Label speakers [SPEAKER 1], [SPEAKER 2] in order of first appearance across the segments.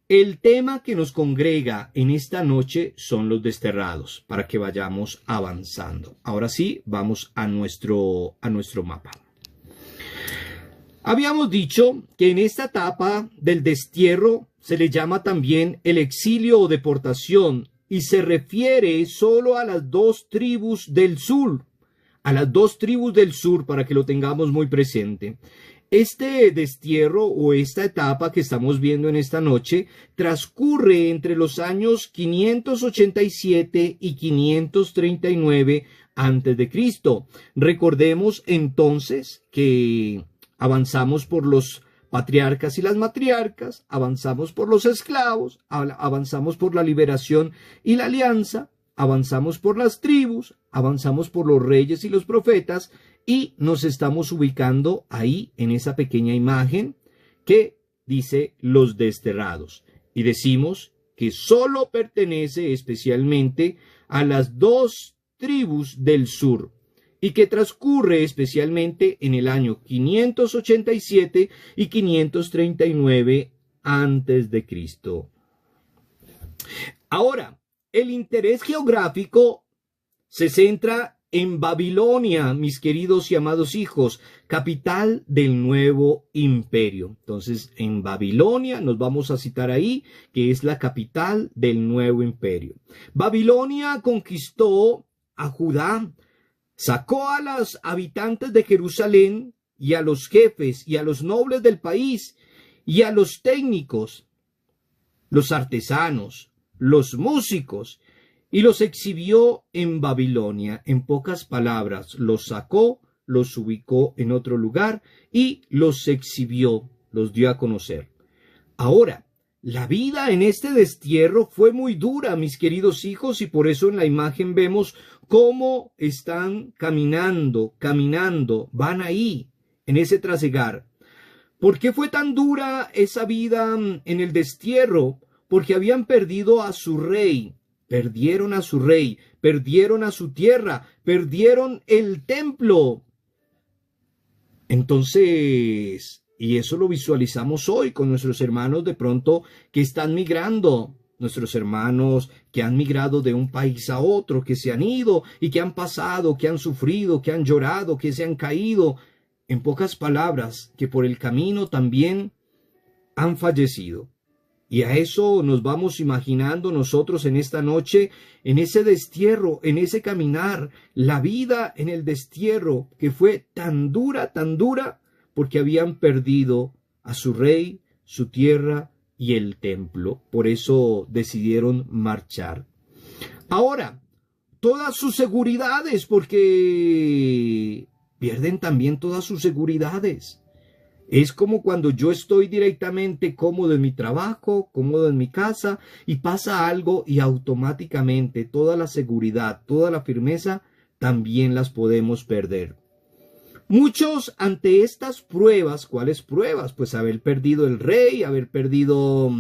[SPEAKER 1] El tema que nos congrega en esta noche son los desterrados, para que vayamos avanzando. Ahora sí, vamos a nuestro mapa. Habíamos dicho que en esta etapa del destierro se le llama también el exilio o deportación y se refiere solo a las dos tribus del sur, para que lo tengamos muy presente. Este destierro o esta etapa que estamos viendo en esta noche transcurre entre los años 587 y 539 a.C. Recordemos entonces que avanzamos por los patriarcas y las matriarcas, avanzamos por los esclavos, avanzamos por la liberación y la alianza, avanzamos por las tribus, avanzamos por los reyes y los profetas y nos estamos ubicando ahí en esa pequeña imagen que dice los desterrados. Y decimos que solo pertenece especialmente a las dos tribus del sur y que transcurre especialmente en el año 587 y 539 antes de Cristo. Ahora, el interés geográfico se centra en Babilonia, mis queridos y amados hijos, capital del nuevo imperio. Entonces, en Babilonia nos vamos a citar ahí, que es la capital del nuevo imperio. Babilonia conquistó a Judá, sacó a los habitantes de Jerusalén y a los jefes y a los nobles del país y a los técnicos, los artesanos, los músicos, y los exhibió en Babilonia. En pocas palabras, los sacó, los ubicó en otro lugar y los exhibió, los dio a conocer. Ahora, la vida en este destierro fue muy dura, mis queridos hijos, y por eso en la imagen vemos cómo están caminando, van ahí, en ese trasegar. ¿Por qué fue tan dura esa vida en el destierro? Porque habían perdido a su rey, perdieron a su rey, perdieron a su tierra, perdieron el templo. Entonces, y eso lo visualizamos hoy con nuestros hermanos de pronto que están migrando, nuestros hermanos que han migrado de un país a otro, que se han ido y que han pasado, que han sufrido, que han llorado, que se han caído. En pocas palabras, que por el camino también han fallecido. Y a eso nos vamos imaginando nosotros en esta noche, en ese destierro, en ese caminar, la vida en el destierro que fue tan dura, porque habían perdido a su rey, su tierra y el templo. Por eso decidieron marchar. Ahora, todas sus seguridades, porque pierden también todas sus seguridades. Es como cuando yo estoy directamente cómodo en mi trabajo, cómodo en mi casa, y pasa algo y automáticamente toda la seguridad, toda la firmeza, también las podemos perder. Muchos ante estas pruebas, ¿cuáles pruebas? Pues haber perdido el rey, haber perdido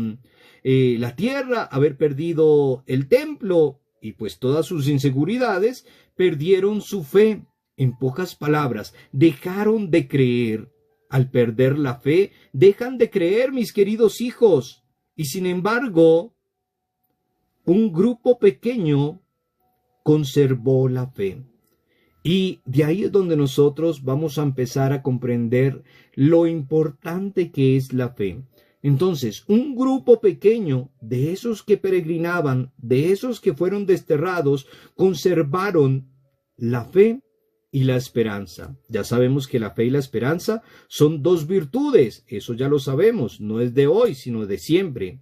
[SPEAKER 1] la tierra, haber perdido el templo, y pues todas sus inseguridades, perdieron su fe. En pocas palabras, dejaron de creer. Al perder la fe, dejan de creer, mis queridos hijos. Y sin embargo, un grupo pequeño conservó la fe. Y de ahí es donde nosotros vamos a empezar a comprender lo importante que es la fe. Entonces, un grupo pequeño de esos que peregrinaban, de esos que fueron desterrados, conservaron la fe y la esperanza. Ya sabemos que la fe y la esperanza son dos virtudes, eso ya lo sabemos, no es de hoy, sino de siempre.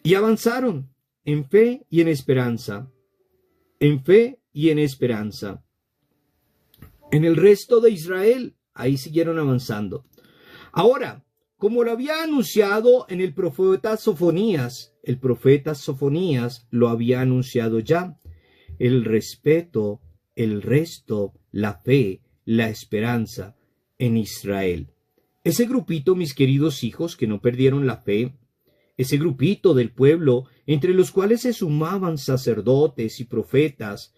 [SPEAKER 1] Y avanzaron en fe y en esperanza, en fe y en esperanza. En el resto de Israel, ahí siguieron avanzando. Ahora, como lo había anunciado en el profeta Sofonías lo había anunciado ya, el respeto, el resto, la fe, la esperanza en Israel. Ese grupito, mis queridos hijos, que no perdieron la fe, ese grupito del pueblo, entre los cuales se sumaban sacerdotes y profetas,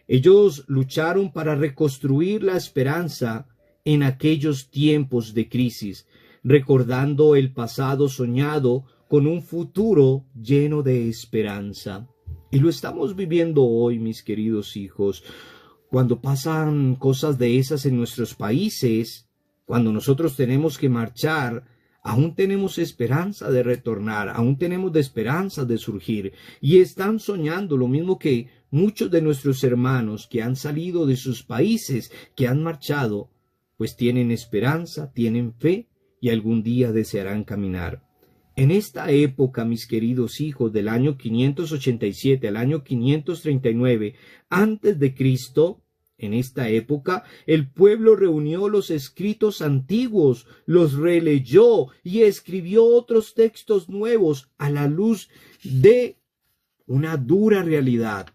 [SPEAKER 1] ellos lucharon para reconstruir la esperanza en aquellos tiempos de crisis. recordando el pasado soñado con un futuro lleno de esperanza. Y lo estamos viviendo hoy, mis queridos hijos. Cuando pasan cosas de esas en nuestros países, cuando nosotros tenemos que marchar, aún tenemos esperanza de retornar, aún tenemos de esperanza de surgir. Y están soñando lo mismo que muchos de nuestros hermanos que han salido de sus países, que han marchado, pues tienen esperanza, tienen fe y algún día desearán caminar. En esta época, mis queridos hijos, del año 587 al año 539 antes de Cristo, en esta época, el pueblo reunió los escritos antiguos, los releyó y escribió otros textos nuevos a la luz de una dura realidad.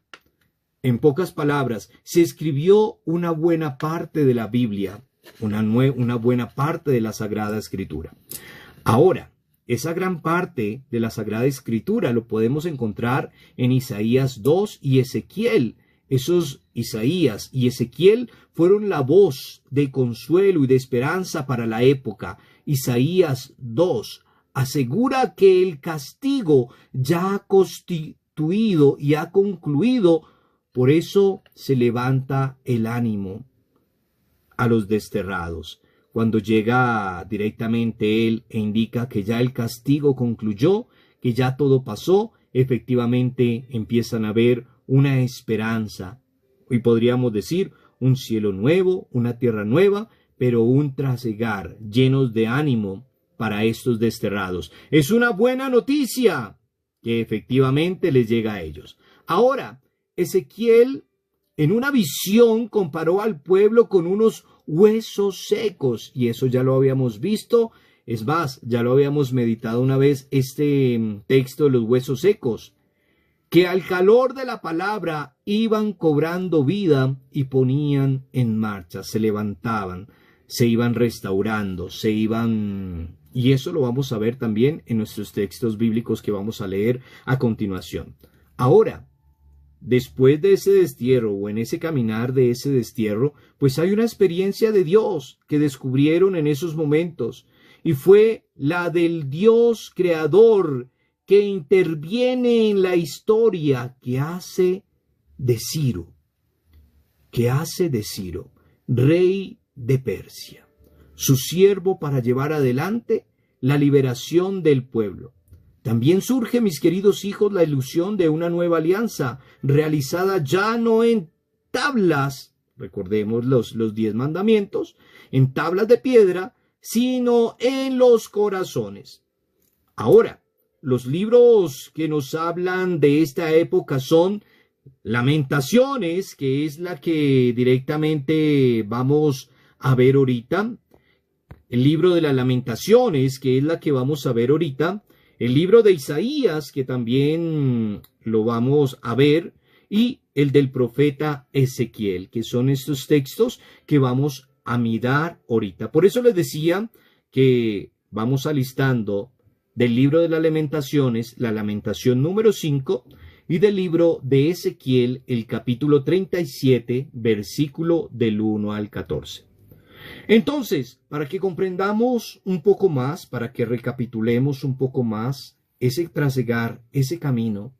[SPEAKER 1] En pocas palabras, se escribió una buena parte de la Biblia, una buena parte de la Sagrada Escritura. Ahora, esa gran parte de la Sagrada Escritura lo podemos encontrar en Isaías 2 y Ezequiel. Esos Isaías y Ezequiel fueron la voz de consuelo y de esperanza para la época. Isaías 2 asegura que el castigo ya ha constituido y ha concluido, por eso se levanta el ánimo a los desterrados. Cuando llega directamente él e indica que ya el castigo concluyó, que ya todo pasó, efectivamente empiezan a ver una esperanza. Hoy podríamos decir un cielo nuevo, una tierra nueva, pero un trasegar llenos de ánimo para estos desterrados. Es una buena noticia que efectivamente les llega a ellos. Ahora, Ezequiel en una visión comparó al pueblo con unos huesos secos, y eso ya lo habíamos visto. Es más, ya lo habíamos meditado una vez, este texto de los huesos secos, que al calor de la palabra iban cobrando vida y ponían en marcha, se levantaban, se iban restaurando, se iban... Y eso lo vamos a ver también en nuestros textos bíblicos que vamos a leer a continuación. Ahora, después de ese destierro o en ese caminar de ese destierro, pues hay una experiencia de Dios que descubrieron en esos momentos, y fue la del Dios creador que interviene en la historia, que hace de Ciro, rey de Persia, su siervo para llevar adelante la liberación del pueblo. También surge, mis queridos hijos, la ilusión de una nueva alianza, realizada ya no en tablas, recordemos los 10 mandamientos, en tablas de piedra, sino en los corazones. Ahora, los libros que nos hablan de esta época son Lamentaciones, que es la que directamente vamos a ver ahorita, el libro de las Lamentaciones, que es la que vamos a ver ahorita, el libro de Isaías, que también lo vamos a ver, y el del profeta Ezequiel, que son estos textos que vamos a mirar ahorita. Por eso les decía que vamos alistando del libro de las Lamentaciones, la Lamentación número 5, y del libro de Ezequiel, el capítulo 37, versículo del 1 al 14. Entonces, para que comprendamos un poco más, para que recapitulemos un poco más ese trasegar, ese camino,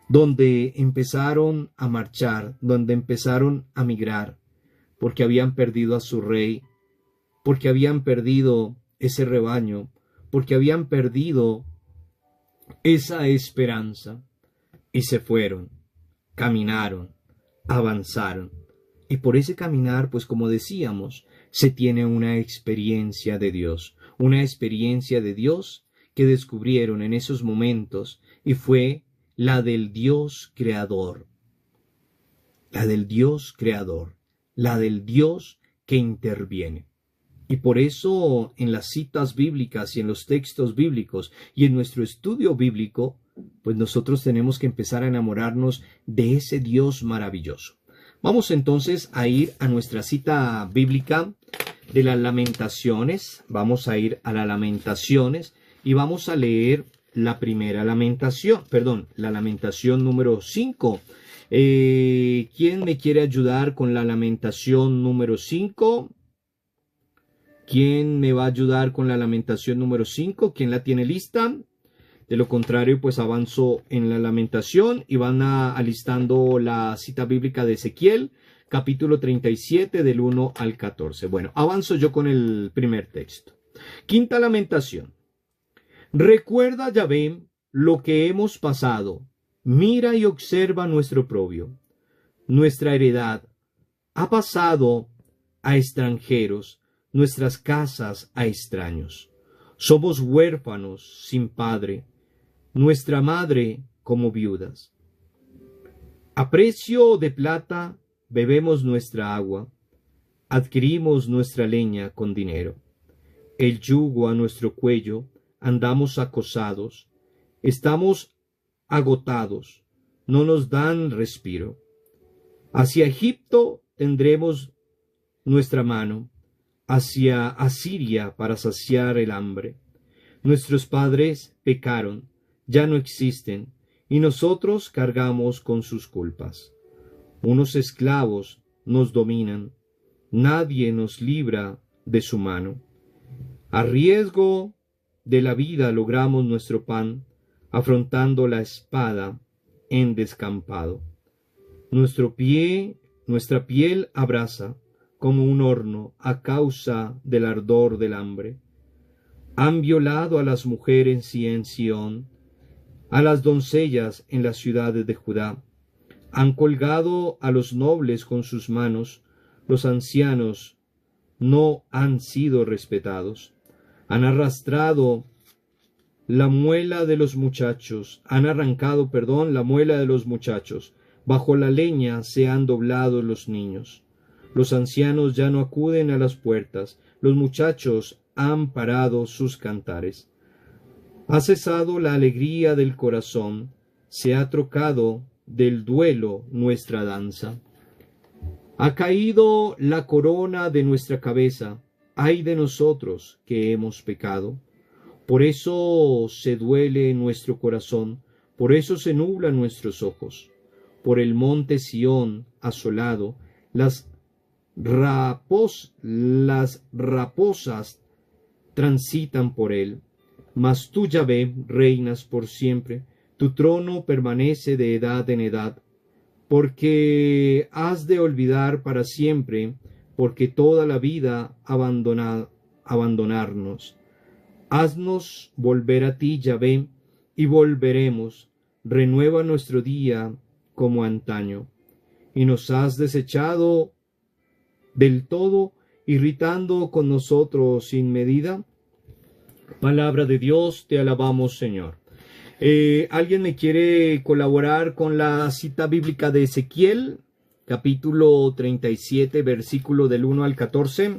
[SPEAKER 1] donde empezaron a marchar, donde empezaron a migrar, porque habían perdido a su rey, porque habían perdido ese rebaño, porque habían perdido esa esperanza, y se fueron, caminaron, avanzaron. Y por ese caminar, pues como decíamos, se tiene una experiencia de Dios que descubrieron en esos momentos, y fue la del Dios creador, la del Dios que interviene. Y por eso en las citas bíblicas y en los textos bíblicos y en nuestro estudio bíblico, pues nosotros tenemos que empezar a enamorarnos de ese Dios maravilloso. Vamos entonces a ir a nuestra cita bíblica de las Lamentaciones. Vamos a ir a las Lamentaciones y vamos a leer la primera lamentación, la Lamentación número 5. ¿Quién me quiere ayudar con la Lamentación número 5? ¿Quién me va a ayudar con la lamentación número 5? ¿Quién la tiene lista? De lo contrario, pues avanzo en la lamentación y van alistando la cita bíblica de Ezequiel, capítulo 37, del 1 al 14. Bueno, avanzo yo con el primer texto. Quinta lamentación. Recuerda, Yahvé, lo que hemos pasado. Mira y observa nuestro oprobio. Nuestra heredad ha pasado a extranjeros, nuestras casas a extraños. Somos huérfanos sin padre, nuestra madre como viudas. A precio de plata bebemos nuestra agua, adquirimos nuestra leña con dinero. El yugo a nuestro cuello, andamos acosados, estamos agotados, no nos dan respiro. Hacia Egipto tendremos nuestra mano, hacia Asiria para saciar el hambre. Nuestros padres pecaron, ya no existen, y nosotros cargamos con sus culpas. Unos esclavos nos dominan, nadie nos libra de su mano. A riesgo de la vida logramos nuestro pan, afrontando la espada en descampado. Nuestra piel abrasa como un horno a causa del ardor del hambre. Han violado a las mujeres en Sión, a las doncellas en las ciudades de Judá. Han colgado a los nobles con sus manos, los ancianos no han sido respetados. Han arrastrado la muela de los muchachos, han arrancado, la muela de los muchachos. Bajo la leña se han doblado los niños. Los ancianos ya no acuden a las puertas, los muchachos han parado sus cantares. Ha cesado la alegría del corazón, se ha trocado del duelo nuestra danza. Ha caído la corona de nuestra cabeza, ay de nosotros que hemos pecado. Por eso se duele nuestro corazón, por eso se nublan nuestros ojos. Por el monte Sión asolado, las raposas transitan por él. Mas tú, Yahvé, reinas por siempre, tu trono permanece de edad en edad. Porque has de olvidar para siempre, porque toda la vida abandonarnos. Haznos volver a ti, Yahvé, y volveremos. Renueva nuestro día como antaño. Y nos has desechado del todo, irritando con nosotros sin medida. Palabra de Dios, te alabamos, Señor. ¿Alguien me quiere colaborar con la cita bíblica de Ezequiel, capítulo 37, versículo del 1 al 14?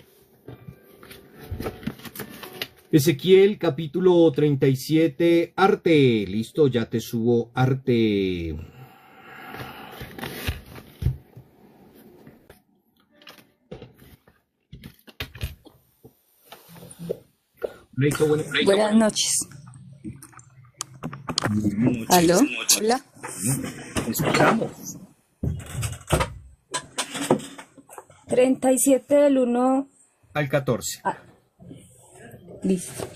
[SPEAKER 1] Ezequiel, capítulo 37, arte. Listo, ya te subo arte.
[SPEAKER 2] Buenas noches. ¿Aló? Hola.
[SPEAKER 1] Escuchamos.
[SPEAKER 2] 37 del 1
[SPEAKER 1] al 14.
[SPEAKER 2] Listo.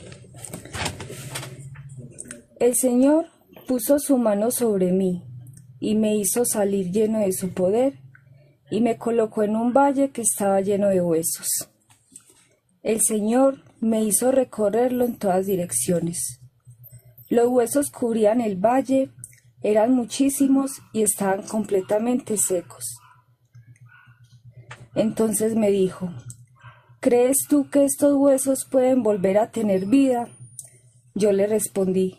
[SPEAKER 2] El Señor puso su mano sobre mí y me hizo salir lleno de su poder y me colocó en un valle que estaba lleno de huesos. El Señor me hizo recorrerlo en todas direcciones. Los huesos cubrían el valle, eran muchísimos y estaban completamente secos. Entonces me dijo: ¿crees tú que estos huesos pueden volver a tener vida? Yo le respondí: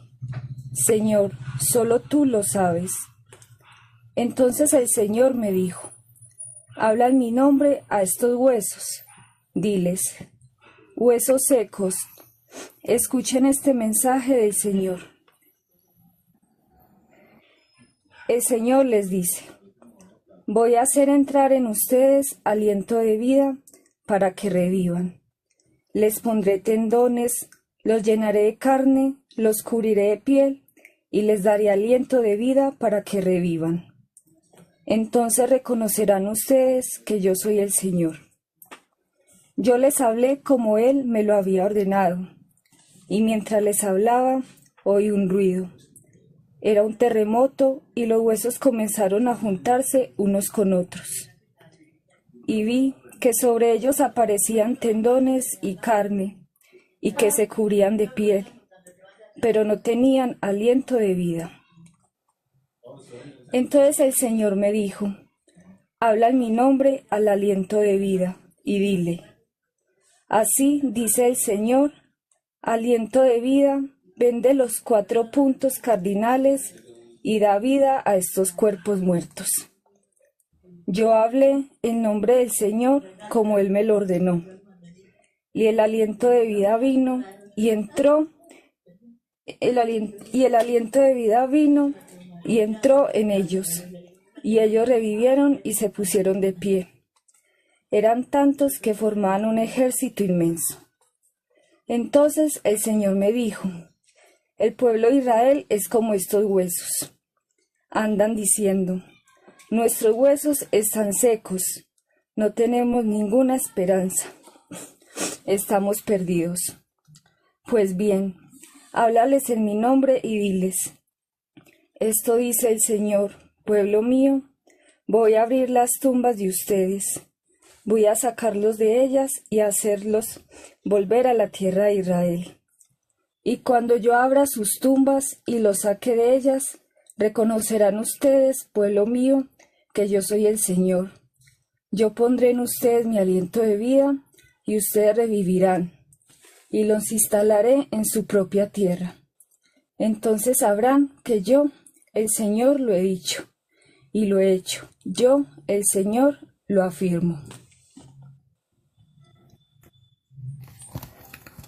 [SPEAKER 2] Señor, solo tú lo sabes. Entonces el Señor me dijo: habla en mi nombre a estos huesos. Diles: huesos secos, escuchen este mensaje del Señor. El Señor les dice: voy a hacer entrar en ustedes aliento de vida para que revivan. Les pondré tendones, los llenaré de carne, los cubriré de piel y les daré aliento de vida para que revivan. Entonces reconocerán ustedes que yo soy el Señor. Yo les hablé como él me lo había ordenado, y mientras les hablaba, oí un ruido. Era un terremoto y los huesos comenzaron a juntarse unos con otros. Y vi que sobre ellos aparecían tendones y carne, y que se cubrían de piel, pero no tenían aliento de vida. Entonces el Señor me dijo: habla en mi nombre al aliento de vida, y dile: así dice el Señor, aliento de vida, ven de los 4 puntos cardinales y da vida a estos cuerpos muertos. Yo hablé en nombre del Señor como Él me lo ordenó. Y el aliento de vida vino y entró, el aliento de vida vino y entró en ellos. Y ellos revivieron y se pusieron de pie. Eran tantos que formaban un ejército inmenso. Entonces el Señor me dijo: el pueblo de Israel es como estos huesos. Andan diciendo: nuestros huesos están secos, no tenemos ninguna esperanza, estamos perdidos. Pues bien, háblales en mi nombre y diles: esto dice el Señor, pueblo mío, voy a abrir las tumbas de ustedes. Voy a sacarlos de ellas y hacerlos volver a la tierra de Israel. Y cuando yo abra sus tumbas y los saque de ellas, reconocerán ustedes, pueblo mío, que yo soy el Señor. Yo pondré en ustedes mi aliento de vida y ustedes revivirán, y los instalaré en su propia tierra. Entonces sabrán que yo, el Señor, lo he dicho y lo he hecho. Yo, el Señor, lo afirmo.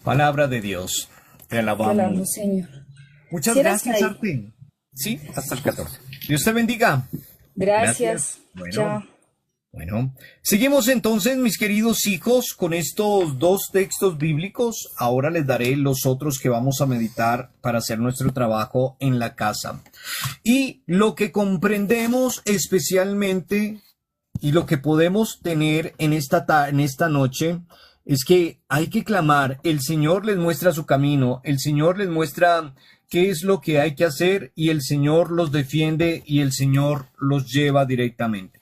[SPEAKER 1] Palabra de Dios. Te
[SPEAKER 2] Te alabo,
[SPEAKER 1] alabamos.
[SPEAKER 2] Señor.
[SPEAKER 1] Muchas
[SPEAKER 2] ¿Sí eras
[SPEAKER 1] gracias,
[SPEAKER 2] ahí?
[SPEAKER 1] Arte. Sí, hasta el 14. Dios te bendiga.
[SPEAKER 2] Gracias.
[SPEAKER 1] Bueno,
[SPEAKER 2] Chao.
[SPEAKER 1] bueno. Seguimos entonces, mis queridos hijos, con estos 2 textos bíblicos. Ahora les daré los otros que vamos a meditar para hacer nuestro trabajo en la casa. Y lo que comprendemos especialmente y lo que podemos tener en esta noche es que hay que clamar. El Señor les muestra su camino, el Señor les muestra qué es lo que hay que hacer y el Señor los defiende y el Señor los lleva directamente.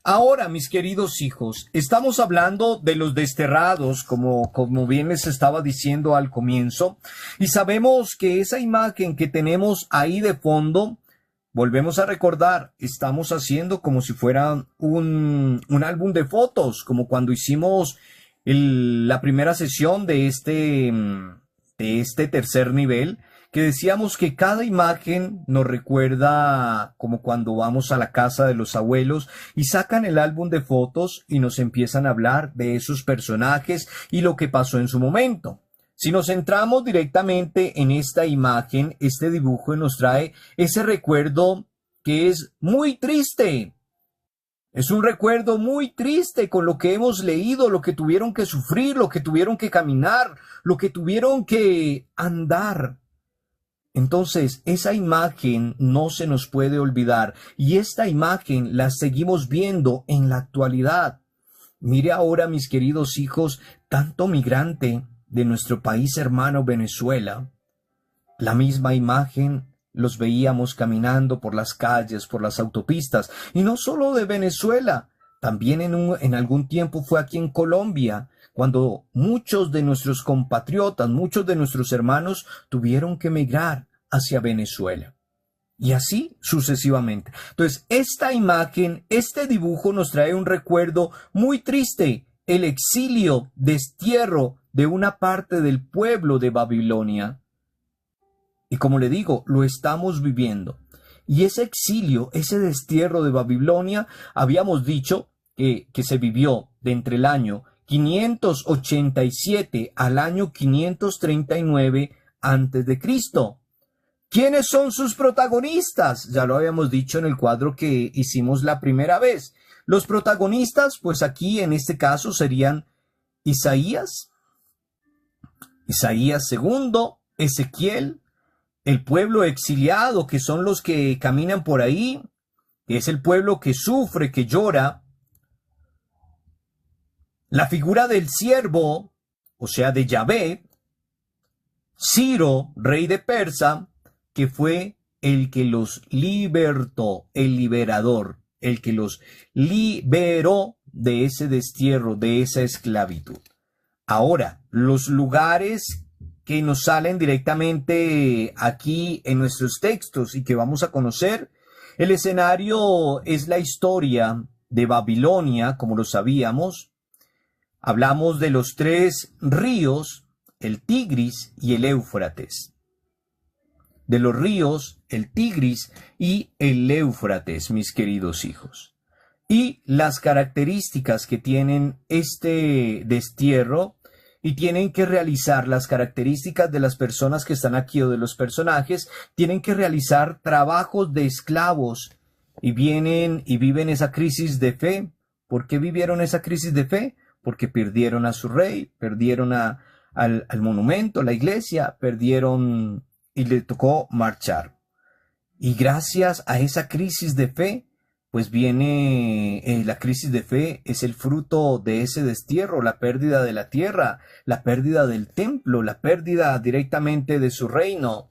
[SPEAKER 1] Ahora, mis queridos hijos, estamos hablando de los desterrados, como bien les estaba diciendo al comienzo, y sabemos que esa imagen que tenemos ahí de fondo, volvemos a recordar, estamos haciendo como si fuera un álbum de fotos, como cuando hicimos la primera sesión de este tercer nivel, que decíamos que cada imagen nos recuerda como cuando vamos a la casa de los abuelos y sacan el álbum de fotos y nos empiezan a hablar de esos personajes y lo que pasó en su momento. Si nos centramos directamente en esta imagen, este dibujo nos trae ese recuerdo que es muy triste. Es un recuerdo muy triste con lo que hemos leído, lo que tuvieron que sufrir, lo que tuvieron que caminar, lo que tuvieron que andar. Entonces, esa imagen no se nos puede olvidar y esta imagen la seguimos viendo en la actualidad. Mire ahora, mis queridos hijos, tanto migrante de nuestro país hermano Venezuela. La misma imagen los veíamos caminando por las calles, por las autopistas, y no solo de Venezuela, también en algún tiempo fue aquí en Colombia, cuando muchos de nuestros compatriotas, muchos de nuestros hermanos tuvieron que emigrar hacia Venezuela. Y así sucesivamente. Entonces, esta imagen, este dibujo nos trae un recuerdo muy triste, el exilio, destierro de una parte del pueblo de Babilonia. Y como le digo, lo estamos viviendo. Y ese exilio, ese destierro de Babilonia, habíamos dicho que se vivió de entre el año 587 al año 539 antes de Cristo. ¿Quiénes son sus protagonistas? Ya lo habíamos dicho en el cuadro que hicimos la primera vez. Los protagonistas, pues aquí en este caso serían Isaías II, Ezequiel, el pueblo exiliado, que son los que caminan por ahí, que es el pueblo que sufre, que llora. la figura del siervo, o sea, de Yahvé, Ciro, rey de Persa, que fue el que los libertó, el liberador, el que los liberó de ese destierro, de esa esclavitud. Ahora, los lugares que nos salen directamente aquí en nuestros textos y que vamos a conocer, el escenario es la historia de Babilonia, como lo sabíamos. Hablamos de los tres ríos, el Tigris y el Éufrates. De los ríos, el Tigris y el Éufrates, mis queridos hijos. Y las características que tienen este destierro y tienen que realizar las características de las personas que están aquí o de los personajes, tienen que realizar trabajos de esclavos y vienen y viven esa crisis de fe. ¿Por qué vivieron esa crisis de fe? Porque perdieron a su rey, perdieron al monumento, la iglesia, perdieron y le tocó marchar. Y gracias a esa crisis de fe, pues viene la crisis de fe, es el fruto de ese destierro, la pérdida de la tierra, la pérdida del templo, la pérdida directamente de su reino.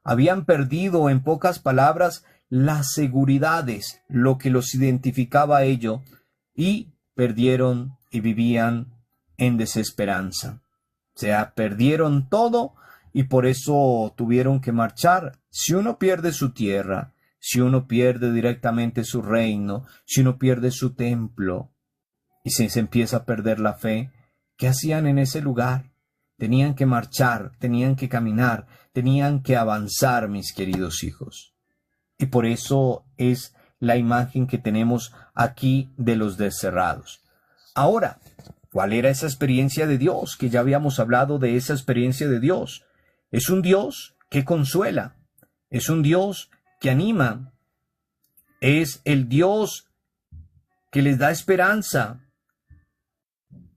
[SPEAKER 1] Habían perdido, en pocas palabras, las seguridades, lo que los identificaba a ello, y perdieron y vivían en desesperanza. O sea, perdieron todo y por eso tuvieron que marchar. Si uno pierde su tierra, si uno pierde directamente su reino, si uno pierde su templo y si se empieza a perder la fe, ¿qué hacían en ese lugar? Tenían que marchar, tenían que caminar, tenían que avanzar, mis queridos hijos. Y por eso es la imagen que tenemos aquí de los desterrados. Ahora, ¿cuál era esa experiencia de Dios? Que ya habíamos hablado de esa experiencia de Dios. Es un Dios que consuela, es un Dios que anima, es el Dios que les da esperanza,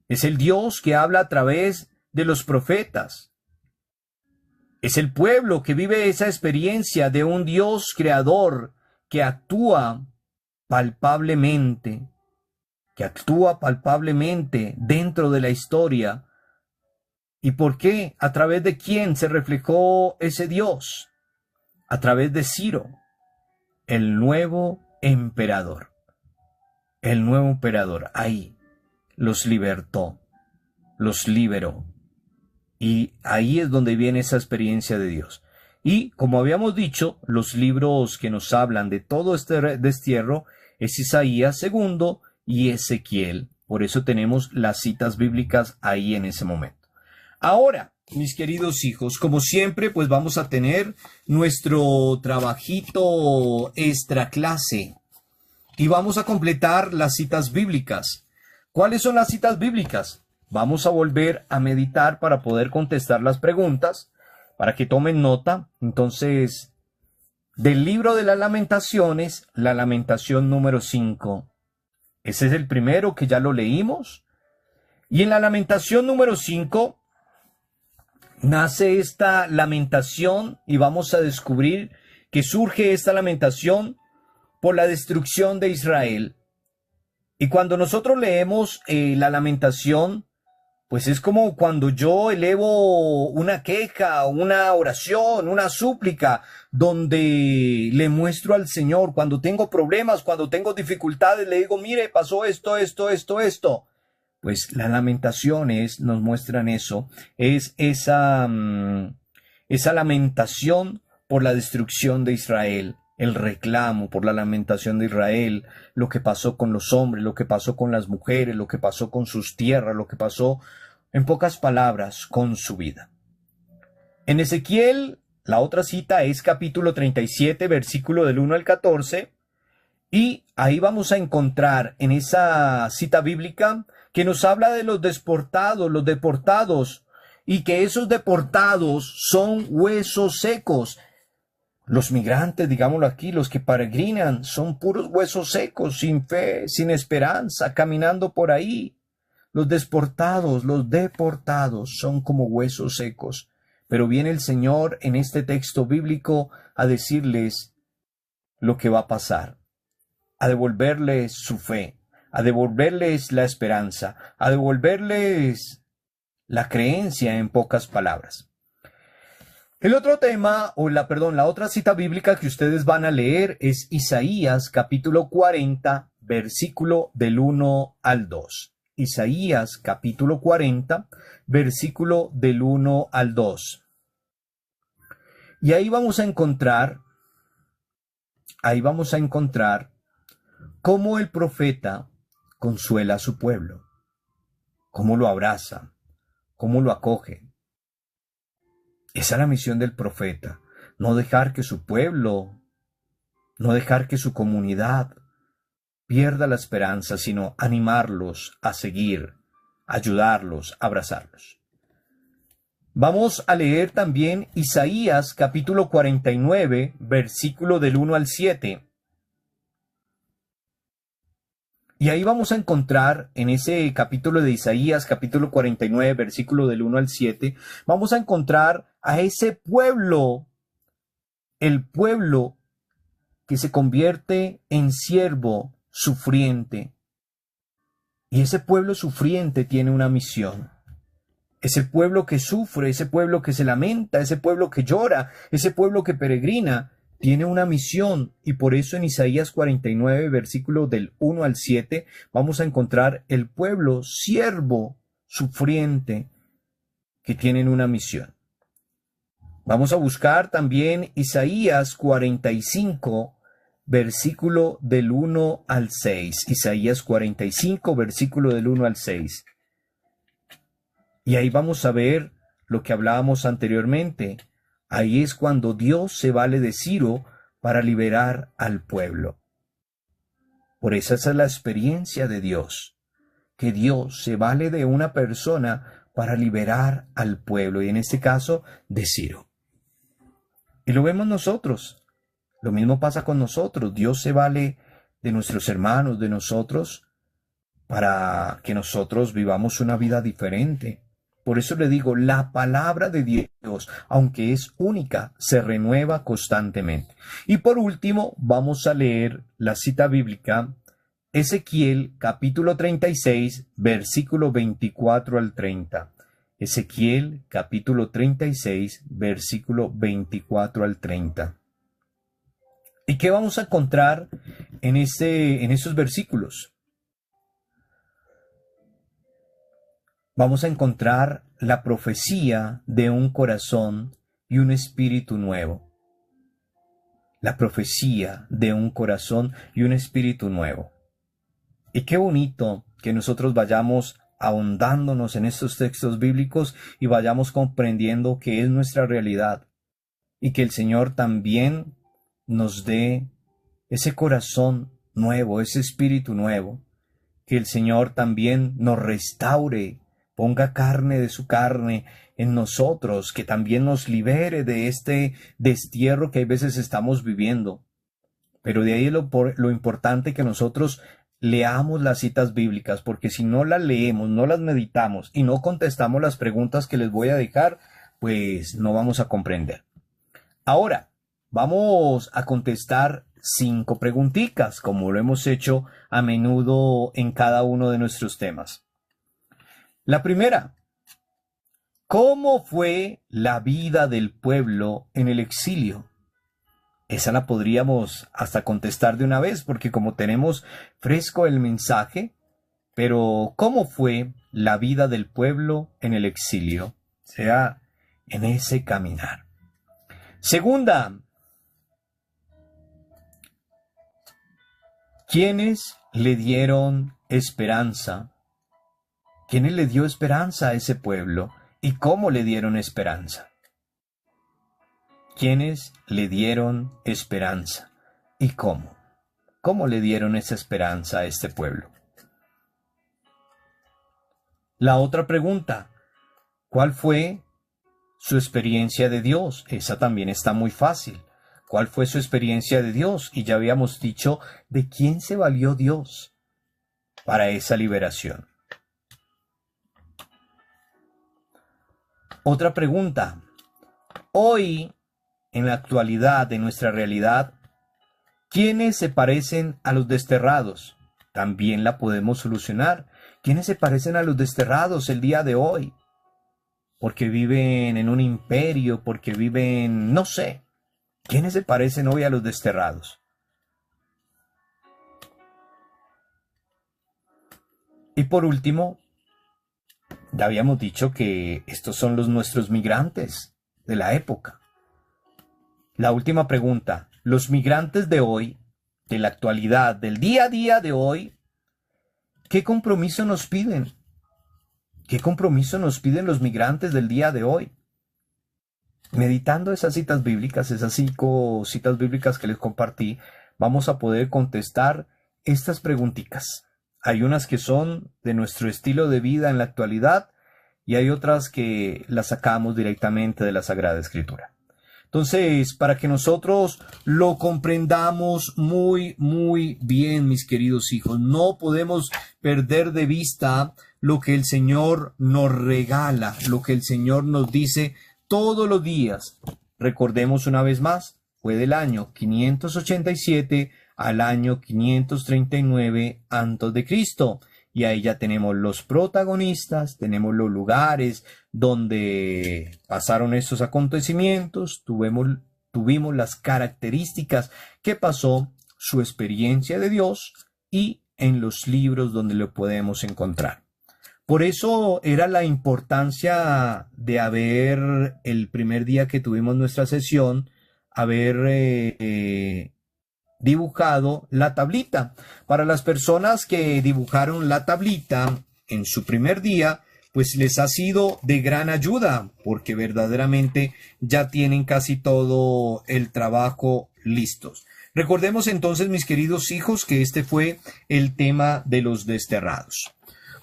[SPEAKER 1] es el Dios que habla a través de los profetas, es el pueblo que vive esa experiencia de un Dios creador que actúa palpablemente, dentro de la historia. ¿Y por qué? ¿A través de quién se reflejó ese Dios? A través de Ciro, el nuevo emperador. El nuevo emperador, ahí, los libertó, los liberó. Y ahí es donde viene esa experiencia de Dios. Y, como habíamos dicho, los libros que nos hablan de todo este destierro es Isaías 2 y Ezequiel. Por eso tenemos las citas bíblicas ahí en ese momento. Ahora, mis queridos hijos, como siempre, pues vamos a tener nuestro trabajito extra clase y vamos a completar las citas bíblicas. ¿Cuáles son las citas bíblicas? Vamos a volver a meditar para poder contestar las preguntas, para que tomen nota. Entonces, del libro de las Lamentaciones, la Lamentación número 5. Ese es el primero que ya lo leímos. Y en la Lamentación número 5 nace esta lamentación y vamos a descubrir que surge esta lamentación por la destrucción de Israel. Y cuando nosotros leemos la lamentación, pues es como cuando yo elevo una queja, una oración, una súplica, donde le muestro al Señor, cuando tengo problemas, cuando tengo dificultades, le digo, mire, pasó esto. Pues las lamentaciones nos muestran eso, es esa lamentación por la destrucción de Israel, el reclamo por la lamentación de Israel, lo que pasó con los hombres, lo que pasó con las mujeres, lo que pasó con sus tierras, lo que pasó, en pocas palabras, con su vida. En Ezequiel, la otra cita es capítulo 37, versículo del 1 al 14, y ahí vamos a encontrar en esa cita bíblica que nos habla de los deportados, y que esos deportados son huesos secos. Los migrantes, digámoslo aquí, los que peregrinan, son puros huesos secos, sin fe, sin esperanza, caminando por ahí. Los deportados son como huesos secos. Pero viene el Señor en este texto bíblico a decirles lo que va a pasar, a devolverles su fe, a devolverles la esperanza, a devolverles la creencia, en pocas palabras. El otro tema, la otra cita bíblica que ustedes van a leer es Isaías capítulo 40, versículo del 1 al 2. Isaías capítulo 40, versículo del 1 al 2. Y ahí vamos a encontrar cómo el profeta consuela a su pueblo, cómo lo abraza, cómo lo acoge. Esa es la misión del profeta, no dejar que su pueblo, no dejar que su comunidad pierda la esperanza, sino animarlos a seguir, ayudarlos, abrazarlos. Vamos a leer también Isaías capítulo 49, versículo del 1 al 7. Y ahí vamos a encontrar, en ese capítulo de Isaías, capítulo 49, versículo del 1 al 7, vamos a encontrar a ese pueblo, el pueblo que se convierte en siervo sufriente. Y ese pueblo sufriente tiene una misión. Ese pueblo que sufre, ese pueblo que se lamenta, ese pueblo que llora, ese pueblo que peregrina, tiene una misión. Y por eso en Isaías 49, versículo del 1 al 7, vamos a encontrar el pueblo siervo sufriente que tienen una misión. Vamos a buscar también Isaías 45, versículo del 1 al 6. Isaías 45, versículo del 1 al 6. Y ahí vamos a ver lo que hablábamos anteriormente. Ahí es cuando Dios se vale de Ciro para liberar al pueblo. Por esa es la experiencia de Dios, que Dios se vale de una persona para liberar al pueblo, y en este caso de Ciro. Y lo vemos nosotros. Lo mismo pasa con nosotros. Dios se vale de nuestros hermanos, de nosotros, para que nosotros vivamos una vida diferente. Por eso le digo, la palabra de Dios, aunque es única, se renueva constantemente. Y por último, vamos a leer la cita bíblica, Ezequiel capítulo 36, versículo 24 al 30. Ezequiel capítulo 36, versículo 24 al 30. ¿Y qué vamos a encontrar en esos versículos? Vamos a encontrar la profecía de un corazón y un espíritu nuevo. La profecía de un corazón y un espíritu nuevo. Y qué bonito que nosotros vayamos ahondándonos en estos textos bíblicos y vayamos comprendiendo que es nuestra realidad. Y que el Señor también nos dé ese corazón nuevo, ese espíritu nuevo. Que el Señor también nos restaure, ponga carne de su carne en nosotros, que también nos libere de este destierro que a veces estamos viviendo. Pero de ahí lo importante que nosotros leamos las citas bíblicas, porque si no las leemos, no las meditamos y no contestamos las preguntas que les voy a dejar, pues no vamos a comprender. Ahora, vamos a contestar 5 preguntitas, como lo hemos hecho a menudo en cada uno de nuestros temas. La primera, ¿cómo fue la vida del pueblo en el exilio? Esa la podríamos hasta contestar de una vez, porque como tenemos fresco el mensaje, pero ¿cómo fue la vida del pueblo en el exilio? O sea, en ese caminar. Segunda, ¿quiénes le dieron esperanza? ¿Quiénes le dio esperanza a ese pueblo? ¿Y cómo le dieron esperanza? ¿Quiénes le dieron esperanza? ¿Y cómo? ¿Cómo le dieron esa esperanza a este pueblo? La otra pregunta, ¿cuál fue su experiencia de Dios? Esa también está muy fácil. ¿Cuál fue su experiencia de Dios? Y ya habíamos dicho de quién se valió Dios para esa liberación. Otra pregunta. Hoy, en la actualidad de nuestra realidad, ¿quiénes se parecen a los desterrados? también la podemos solucionar. ¿Quiénes se parecen a los desterrados el día de hoy? Porque viven en un imperio, porque viven, no sé. ¿Quiénes se parecen hoy a los desterrados? Y por último, ya habíamos dicho que estos son nuestros migrantes de la época. La última pregunta, los migrantes de hoy, de la actualidad, del día a día de hoy, ¿qué compromiso nos piden? ¿Qué compromiso nos piden los migrantes del día de hoy? Meditando esas citas bíblicas, esas 5 citas bíblicas que les compartí, vamos a poder contestar estas preguntitas. Hay unas que son de nuestro estilo de vida en la actualidad y hay otras que las sacamos directamente de la Sagrada Escritura. Entonces, para que nosotros lo comprendamos muy, muy bien, mis queridos hijos, no podemos perder de vista lo que el Señor nos regala, lo que el Señor nos dice todos los días. Recordemos una vez más, fue del año 587 al año 539 antes de Cristo. Y ahí ya tenemos los protagonistas, tenemos los lugares donde pasaron estos acontecimientos, tuvimos las características que pasó, su experiencia de Dios y en los libros donde lo podemos encontrar. Por eso era la importancia de haber, el primer día que tuvimos nuestra sesión, haber dibujado la tablita. Para las personas que dibujaron la tablita en su primer día, pues les ha sido de gran ayuda, porque verdaderamente ya tienen casi todo el trabajo listos. Recordemos entonces, mis queridos hijos, que este fue el tema de los desterrados.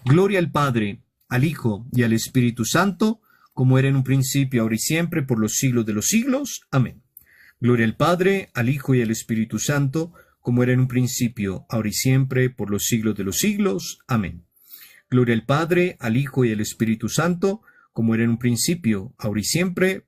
[SPEAKER 1] Gloria al Padre, al Hijo y al Espíritu Santo, como era en un principio, ahora y siempre, por los siglos de los siglos. Amén. Gloria al Padre, al Hijo y al Espíritu Santo, como era en un principio, ahora y siempre, por los siglos de los siglos. Amén. Gloria al Padre, al Hijo y al Espíritu Santo, como era en un principio, ahora y siempre,